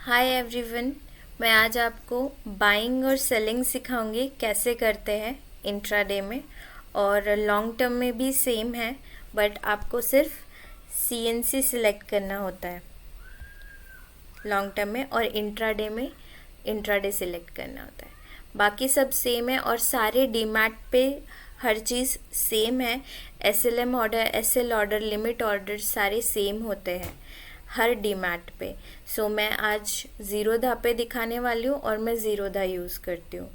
Hi everyone. मैं आज आपको बाइंग और सेलिंग सिखाऊंगी कैसे करते हैं इंट्राडे में। और लॉन्ग टर्म में भी सेम है, बट आपको सिर्फ सीएनसी सिलेक्ट करना होता है लॉन्ग टर्म में, और इंट्राडे में इंट्राडे सिलेक्ट करना होता है। बाकी सब सेम है और सारे डीमैट पे हर चीज़ सेम है। SLM order, SL order, limit order सारे सेम होते हैं हर डीमैट पे। सो मैं आज ज़ीरोधा पे दिखाने वाली हूँ और मैं ज़ीरोधा यूज़ करती हूँ।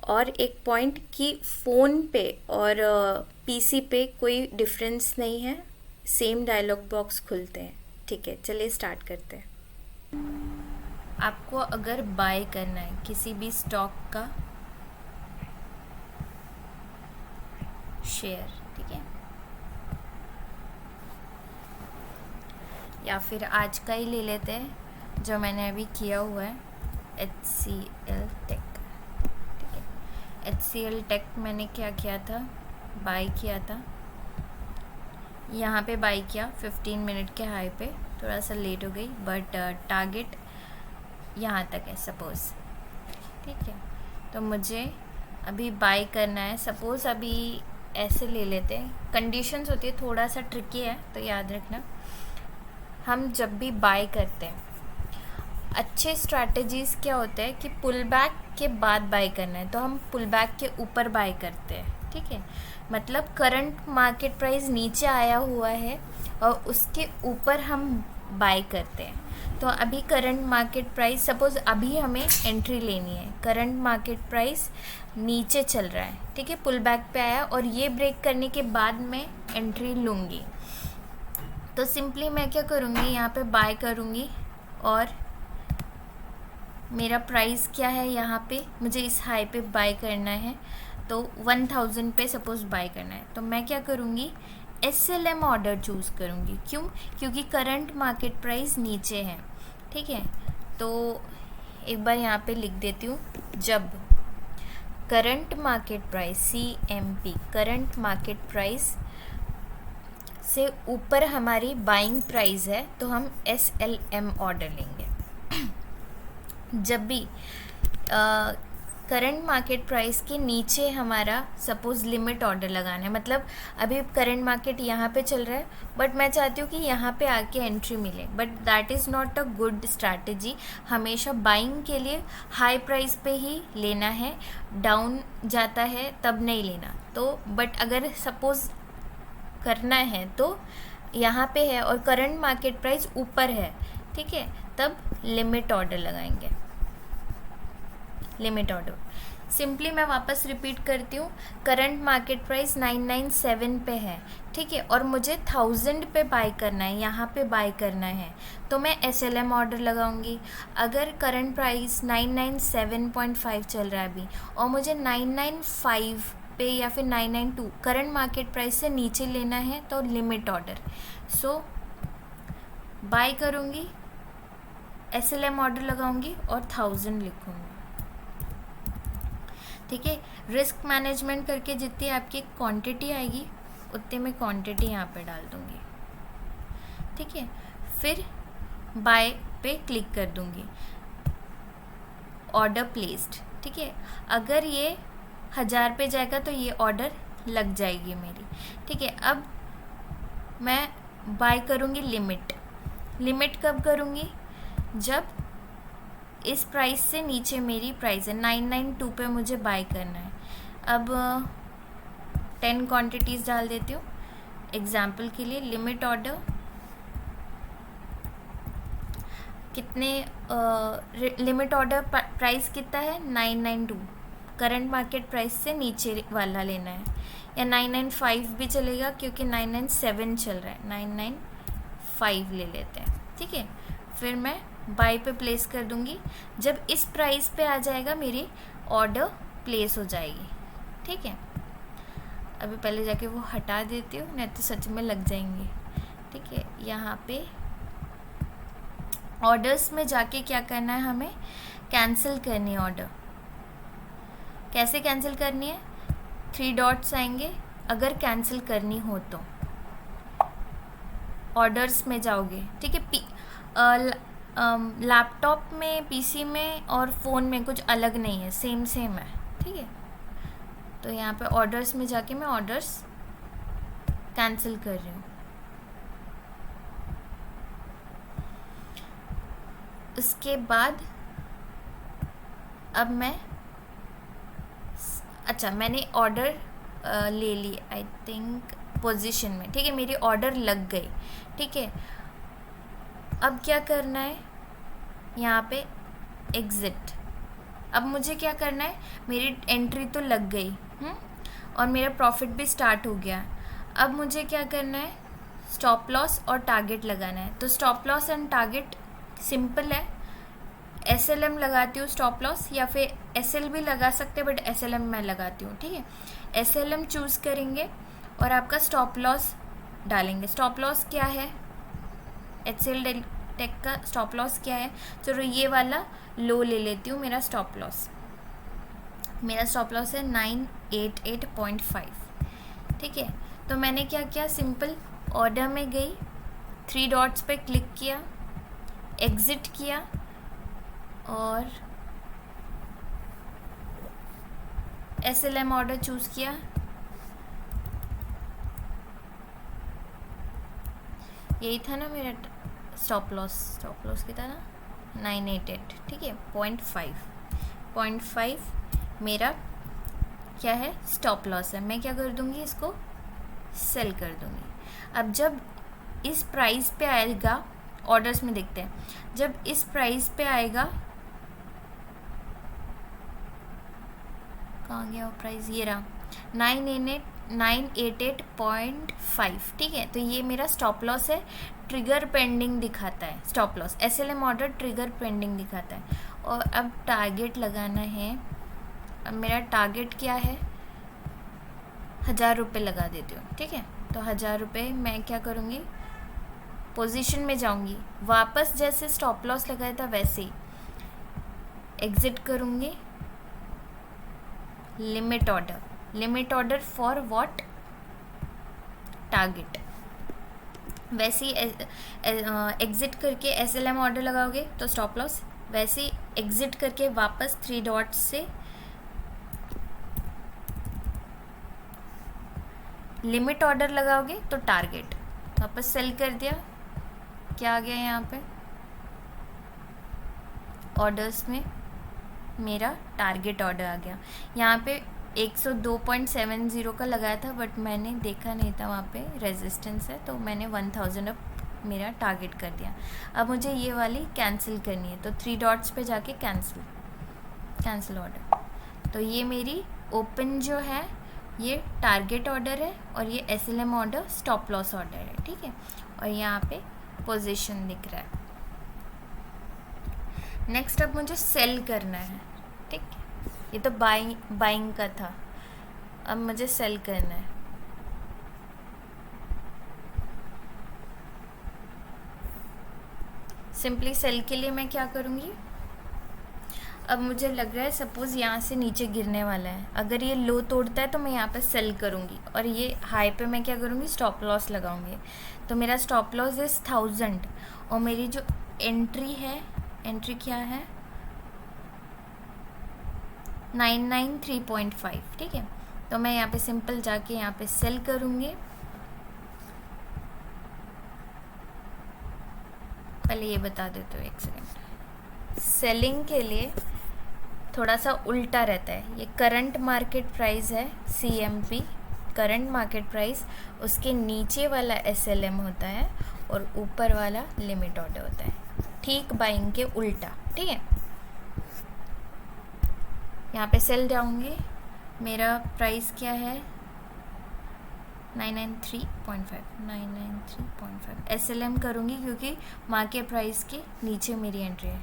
और एक पॉइंट कि फ़ोन पे और पीसी पे कोई डिफरेंस नहीं है, सेम डायलॉग बॉक्स खुलते हैं। ठीक है, चलिए स्टार्ट करते हैं। आपको अगर बाय करना है किसी भी स्टॉक का शेयर, ठीक है, या फिर आज का ही ले लेते हैं जो मैंने अभी किया हुआ है, HCL टेक। ठीक है, HCL टेक मैंने क्या किया था, बाय किया था, यहाँ पे बाय किया 15 मिनट के हाई पे। थोड़ा सा लेट हो गई बट टारगेट यहाँ तक है सपोज़। ठीक है, तो मुझे अभी बाय करना है। सपोज़ अभी ऐसे ले लेते हैं, कंडीशंस होती है, थोड़ा सा ट्रिकी है तो याद रखना। हम जब भी बाय करते हैं, अच्छे स्ट्रैटेजीज़ क्या होते हैं कि पुल बैक के बाद बाय करना है, तो हम पुल बैक के ऊपर बाय करते हैं। ठीक है, मतलब करंट मार्केट प्राइस नीचे आया हुआ है और उसके ऊपर हम बाय करते हैं। तो अभी करंट मार्केट प्राइस, सपोज़ अभी हमें एंट्री लेनी है, करंट मार्केट प्राइस नीचे चल रहा है, ठीक है, पुल बैक पे आया और ये ब्रेक करने के बाद मैं एंट्री लूँगी। तो सिंपली मैं क्या करूँगी, यहाँ पे बाय करूँगी और मेरा प्राइस क्या है, यहाँ पे मुझे इस हाई पे बाय करना है, तो 1000 पे सपोज़ बाय करना है। तो मैं क्या करूँगी, SLM ऑर्डर चूज़ करूँगी। क्यों? क्योंकि करंट मार्केट प्राइस नीचे है। ठीक है, तो एक बार यहाँ पे लिख देती हूँ, जब current market price CMP, current market price से ऊपर हमारी बाइंग प्राइस है, तो हम SLM ऑर्डर लेंगे। जब भी करंट मार्केट प्राइस के नीचे हमारा सपोज़ लिमिट ऑर्डर लगाना है, मतलब अभी करंट मार्केट यहाँ पे चल रहा है बट मैं चाहती हूँ कि यहाँ पे आके एंट्री मिले, but that is not a good strategy. हमेशा बाइंग के लिए हाई प्राइस पे ही लेना है, डाउन जाता है तब नहीं लेना। तो बट अगर सपोज़ करना है तो यहाँ पे है और करंट मार्केट प्राइस ऊपर है, ठीक है, तब लिमिट ऑर्डर लगाएंगे। लिमिट ऑर्डर सिंपली मैं वापस रिपीट करती हूँ, करंट मार्केट प्राइस 997 पे है, ठीक है, और मुझे 1000 पे बाय करना है, यहाँ पे बाय करना है, तो मैं SLM ऑर्डर लगाऊंगी। अगर करंट प्राइस 997.5 चल रहा है अभी और मुझे 995 पे या फिर 992 करंट मार्केट प्राइस से नीचे लेना है, तो लिमिट ऑर्डर। सो बाय करूँगी, SLM ऑर्डर लगाऊंगी और 1000 लिखूँगी। ठीक है, रिस्क मैनेजमेंट करके जितनी आपकी क्वांटिटी आएगी उतनी मैं क्वांटिटी यहाँ पे डाल दूँगी। ठीक है, फिर बाय पे क्लिक कर दूँगी, ऑर्डर प्लेस्ड। ठीक है, अगर ये 1000 पे जाएगा तो ये ऑर्डर लग जाएगी मेरी। ठीक है, अब मैं बाय करूँगी लिमिट। लिमिट कब करूँगी, जब इस प्राइस से नीचे मेरी प्राइस है 992 पे मुझे बाय करना है। अब 10 क्वांटिटीज़ डाल देती हूँ एग्जाम्पल के लिए। लिमिट ऑर्डर कितने, लिमिट ऑर्डर प्राइस कितना है 992, करंट मार्केट प्राइस से नीचे वाला लेना है, या 995 भी चलेगा क्योंकि 997 चल रहा है, 995 ले लेते हैं। ठीक है, फिर मैं बाय पे प्लेस कर दूंगी। जब इस प्राइस पे आ जाएगा मेरी ऑर्डर प्लेस हो जाएगी। ठीक है, अभी पहले जाके वो हटा देती हूँ, नहीं तो सच में लग जाएंगे। ठीक है, यहाँ पे ऑर्डर्स में जाके क्या करना है, हमें कैंसिल करनी है ऑर्डर। कैसे कैंसिल करनी है, 3 डॉट्स आएंगे, अगर कैंसिल करनी हो तो ऑर्डर्स में जाओगे। ठीक है, लैपटॉप में, पीसी में और फ़ोन में कुछ अलग नहीं है, सेम सेम है, ठीक है। तो यहाँ पे ऑर्डर्स में जाके मैं ऑर्डर्स कैंसिल कर रही हूँ। उसके बाद अब मैं अच्छा, मैंने ऑर्डर ले ली आई थिंक पोजीशन में, ठीक है, मेरी ऑर्डर लग गई, ठीक है। अब क्या करना है, यहाँ पे एग्ज़िट। अब मुझे क्या करना है, मेरी एंट्री तो लग गई और मेरा प्रॉफिट भी स्टार्ट हो गया। अब मुझे क्या करना है, स्टॉप लॉस और टारगेट लगाना है। तो stop loss and target simple है, SLM लगाती हूँ स्टॉप लॉस, या फिर SL भी लगा सकते हैं, बट SLM मैं लगाती हूँ, ठीक है। SLM चूज़ करेंगे और आपका स्टॉप लॉस डालेंगे। स्टॉप लॉस क्या है, HCL टेक का स्टॉप लॉस क्या है, चलो ये वाला लो ले लेती हूँ। मेरा स्टॉप लॉस है 988.5, ठीक है। तो मैंने क्या किया, सिंपल ऑर्डर में गई, 3 डॉट्स पे क्लिक किया, एग्ज़िट किया और SLM ऑर्डर चूज़ किया। यही था ना मेरा स्टॉप लॉस कितना था, 988, ठीक है, 0.5 मेरा क्या है, स्टॉप लॉस है। मैं क्या कर दूँगी, इसको सेल कर दूँगी। अब जब इस प्राइस पे आएगा, ऑर्डर्स में देखते हैं, जब इस प्राइस पे आएगा, कहाँ गया वो प्राइस, ये रहा 988.5, ठीक है। तो ये मेरा स्टॉप लॉस है, ट्रिगर पेंडिंग दिखाता है stop loss, SLM order trigger pending दिखाता है। और अब टारगेट लगाना है। अब मेरा टारगेट क्या है, 1000 रुपये लगा देती हूँ, ठीक है। तो 1000 रुपये मैं क्या करूँगी, पोजीशन में जाऊँगी, वापस जैसे स्टॉप लॉस लगाया था वैसे ही एग्ज़िट करूँगी। Limit order for what, target. वैसे ही एग्ज़िट करके SLM ऑर्डर लगाओगे तो स्टॉप लॉस, वैसे ही एग्ज़िट करके वापस 3 डॉट्स से लिमिट ऑर्डर लगाओगे तो टारगेट। वापस सेल कर दिया, क्या आ गया यहाँ पे, ऑर्डर्स में मेरा टारगेट ऑर्डर आ गया। यहाँ पे 102.70 का लगाया था, बट मैंने देखा नहीं था वहाँ पे रेजिस्टेंस है, तो मैंने 1000 अब मेरा टारगेट कर दिया। अब मुझे ये वाली कैंसिल करनी है, तो 3 डॉट्स पे जाके कैंसिल ऑर्डर। तो ये मेरी ओपन जो है, ये टारगेट ऑर्डर है और ये SLM order stop loss order है, ठीक है। और यहाँ पे पोजीशन दिख रहा है। नेक्स्ट अब मुझे सेल करना है, ठीक। ये तो बाइंग का था, अब मुझे सेल करना है। सिंपली सेल के लिए मैं क्या करूँगी, अब मुझे लग रहा है सपोज़ यहाँ से नीचे गिरने वाला है, अगर ये लो तोड़ता है तो मैं यहाँ पे सेल करूँगी, और ये हाई पे मैं क्या करूँगी, स्टॉप लॉस लगाऊंगी। तो मेरा स्टॉप लॉस इज़ 1000 और मेरी जो एंट्री है, एंट्री क्या है 993.5, ठीक है। तो मैं यहाँ पे सिंपल जाके यहाँ पे सेल करूँगी। पहले ये बता देते हो, एक सेकेंड। सेलिंग के लिए थोड़ा सा उल्टा रहता है, ये करंट मार्केट प्राइस है CMP, करंट मार्केट प्राइस, उसके नीचे वाला SLM होता है और ऊपर वाला लिमिट ऑर्डर होता है, ठीक बाइंग के उल्टा, ठीक है। यहाँ पे सेल जाऊँगी, मेरा प्राइस क्या है 993.5 SLM करूँगी क्योंकि मार्केट प्राइस के नीचे मेरी एंट्री है।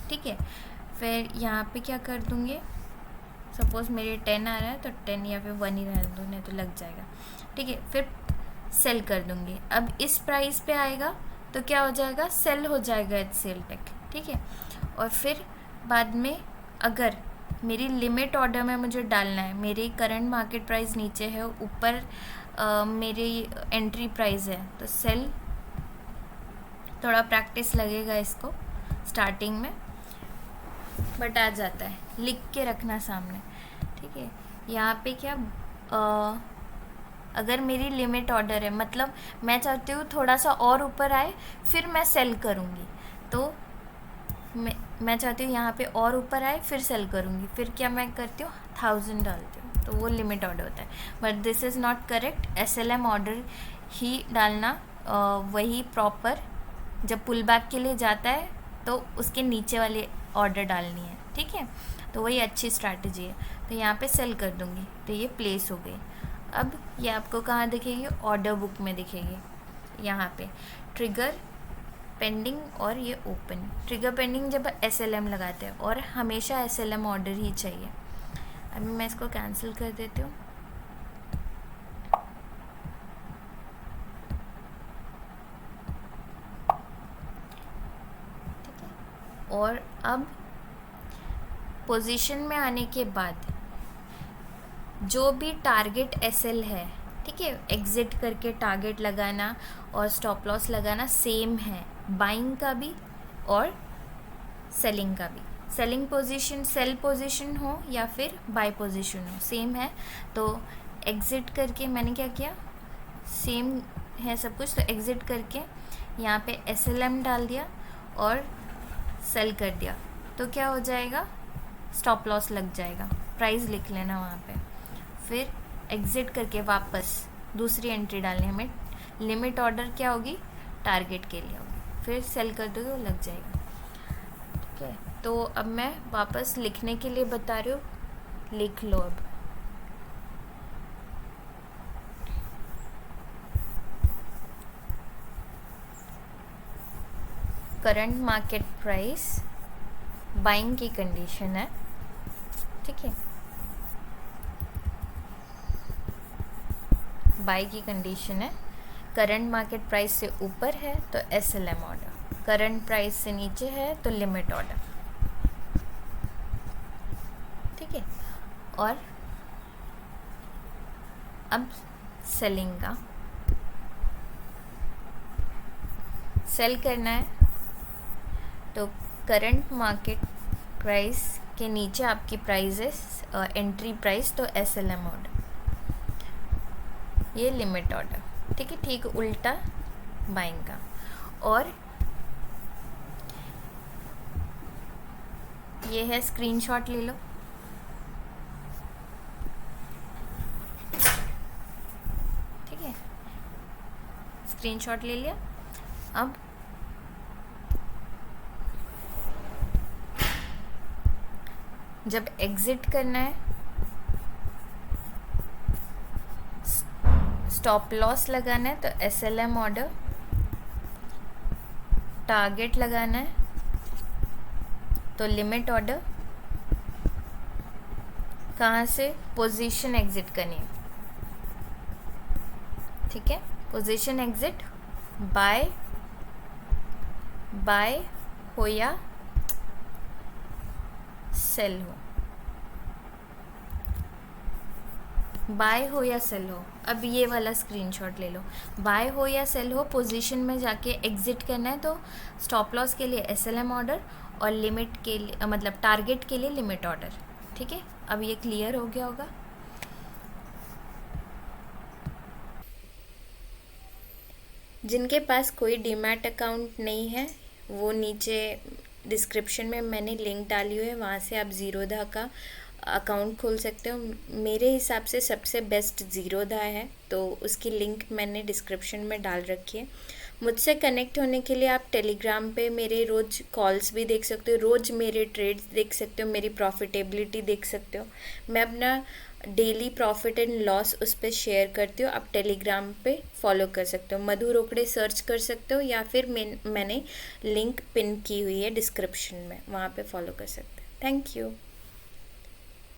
ठीक है। फिर यहाँ पे क्या कर दूँगी, सपोज़ मेरे 10 आ रहा है तो 10 या फिर 1 ही रहने दो, नहीं तो लग जाएगा, ठीक है। फिर सेल कर दूँगी। अब इस प्राइस पे आएगा तो क्या हो जाएगा, सेल हो जाएगा HCL टेक, ठीक है। और फिर बाद में अगर मेरी लिमिट ऑर्डर में मुझे डालना है। मेरी करंट मार्केट प्राइस नीचे है, ऊपर मेरी एंट्री प्राइस है। तो सेल, थोड़ा प्रैक्टिस लगेगा इसको स्टार्टिंग में, बट आ जाता है। लिख के रखना सामने, ठीक है। यहाँ पे क्या, अगर मेरी लिमिट ऑर्डर है, मतलब मैं चाहती हूँ थोड़ा सा और ऊपर आए फिर मैं सेल करूँगी, तो मैं चाहती हूँ यहाँ पे और ऊपर आए फिर सेल करूँगी। फिर क्या मैं करती हूँ, 1000 डालती हूँ, तो वो लिमिट ऑर्डर होता है। But this is not correct. SLM order ही डालना, वही प्रॉपर। जब पुल बैक के लिए जाता है तो उसके नीचे वाले ऑर्डर डालनी है, ठीक है। तो वही अच्छी स्ट्रैटेजी है। तो यहाँ पे सेल कर दूँगी, तो ये प्लेस हो गई। अब ये आपको कहाँ दिखेगी, ऑर्डर बुक में दिखेगी। यहाँ पे ट्रिगर पेंडिंग और ये ओपन। ट्रिगर पेंडिंग जब SLM लगाते हैं, और हमेशा SLM ऑर्डर ही चाहिए। अभी मैं इसको कैंसिल कर देती हूँ। ठीक है। और अब पोजीशन में आने के बाद जो भी टारगेट SL है, ठीक है, एग्जिट करके टारगेट लगाना और स्टॉप लॉस लगाना सेम है, बाइंग का भी और सेलिंग का भी। सेलिंग पोजीशन, सेल पोजीशन हो या फिर बाय पोजीशन हो, सेम है। तो एग्जिट करके मैंने क्या किया, सेम है सब कुछ, तो एग्जिट करके यहाँ पे SLM डाल दिया और सेल कर दिया, तो क्या हो जाएगा, स्टॉप लॉस लग जाएगा। प्राइस लिख लेना वहाँ पे। फिर एग्जिट करके वापस दूसरी एंट्री डालनी है हमें। लिमिट ऑर्डर क्या होगी, टारगेट के लिए होगी। फिर सेल कर दोगे, वो लग जाएगा, ठीक है। तो अब मैं वापस लिखने के लिए बता रही हूँ, लिख लो अब। करंट मार्केट प्राइस बाइंग की कंडीशन है, ठीक है, बाई की कंडीशन है। करंट मार्केट प्राइस से ऊपर है तो SLM ऑर्डर, करंट प्राइस से नीचे है तो लिमिट ऑर्डर, ठीक है। और अब सेलिंग का, सेल करना है तो करंट मार्केट प्राइस के नीचे आपकी प्राइस है एंट्री प्राइस, तो SLM ऑर्डर, ये लिमिट ऑर्डर, ठीक है। ठीक उल्टा बाइंग का। और ये है, स्क्रीनशॉट ले लो, ठीक है, स्क्रीनशॉट ले लिया। अब जब एग्जिट करना है, स्टॉप लॉस लगाना है तो SLM ऑर्डर, टारगेट लगाना है तो लिमिट ऑर्डर, कहाँ से, पोजीशन एग्जिट करनी है, ठीक है। पोजीशन एग्जिट बाय हो या सेल हो, बाय हो या सेल हो। अब ये वाला स्क्रीनशॉट ले लो, बाय हो या सेल हो, पोजीशन में जाके एग्जिट करना है तो स्टॉप लॉस के लिए SLM ऑर्डर और लिमिट के लिए, मतलब टारगेट के लिए लिमिट ऑर्डर, ठीक है। अब ये क्लियर हो गया होगा। जिनके पास कोई डीमैट अकाउंट नहीं है, वो नीचे डिस्क्रिप्शन में मैंने लिंक डाली हुई है, वहाँ से आप ज़ीरोधा का अकाउंट खोल सकते हो। मेरे हिसाब से सबसे बेस्ट ज़ीरोधा है, तो उसकी लिंक मैंने डिस्क्रिप्शन में डाल रखी है। मुझसे कनेक्ट होने के लिए आप टेलीग्राम पे मेरे रोज़ कॉल्स भी देख सकते हो, रोज़ मेरे ट्रेड्स देख सकते हो, मेरी प्रॉफिटेबिलिटी देख सकते हो। मैं अपना डेली प्रॉफिट एंड लॉस उस पर शेयर करती हूँ। आप टेलीग्राम पे फॉलो कर सकते हो, मधु रोकड़े सर्च कर सकते हो, या फिर मैंने लिंक पिन की हुई है डिस्क्रिप्शन में, वहाँ पे फॉलो कर सकते हो। Thank you.